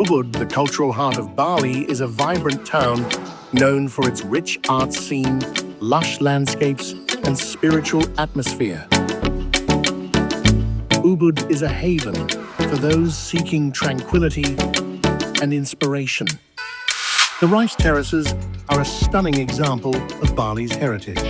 Ubud, the cultural heart of Bali, is a vibrant town known for its rich art scene, lush landscapes, and spiritual atmosphere. Ubud is a haven for those seeking tranquility and inspiration. The rice terraces are a stunning example of Bali's heritage.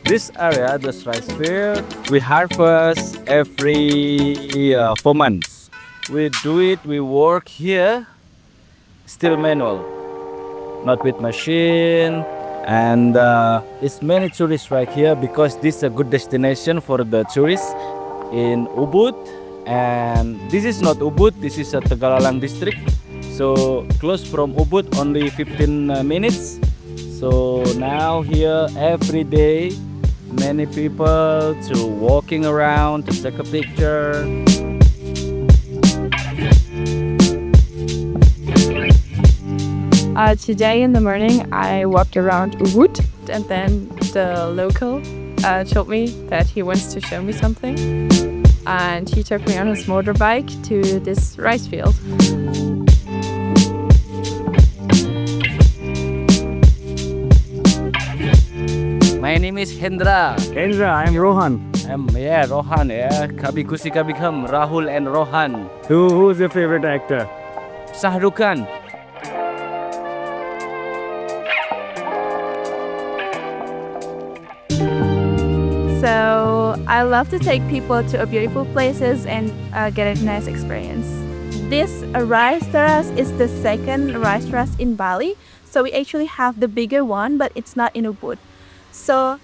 This area, the rice field, we harvest every 4 months. We do it, we work here, still manual, not with machine. And it's many tourists right here because this is a good destination for the tourists in Ubud. And this is not Ubud, this is a Tegallalang district. So close from Ubud, only 15 minutes. So now here every day, many people to walking around to take a picture. Today in the morning I walked around Ubud, and then the local told me that he wants to show me something, and he took me on his motorbike to this rice field. My name is Hendra. Hendra, I'm Rohan. Rohan, Kabhi Khushi Kabhi Gham, Rahul and Rohan. Who's your favorite actor? Shah Rukh Khan. So I love to take people to beautiful places and get a nice experience. This rice terrace is the second rice terrace in Bali. So we actually have the bigger one, but it's not in Ubud. So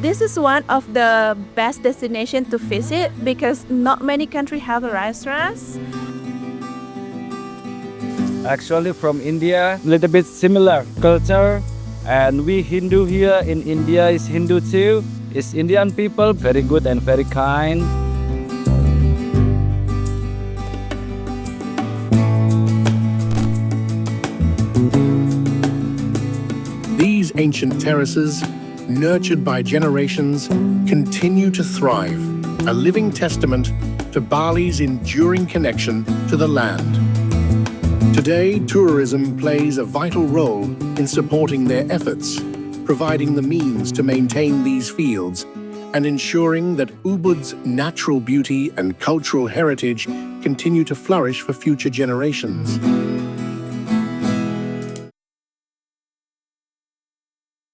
this is one of the best destinations to visit because not many countries have a rice terrace. Actually from India, little bit similar culture. And we Hindu here in India is Hindu too. It's Indian people, very good and very kind. These ancient terraces, nurtured by generations, continue to thrive, a living testament to Bali's enduring connection to the land. Today, tourism plays a vital role in supporting their efforts, providing the means to maintain these fields and ensuring that Ubud's natural beauty and cultural heritage continue to flourish for future generations.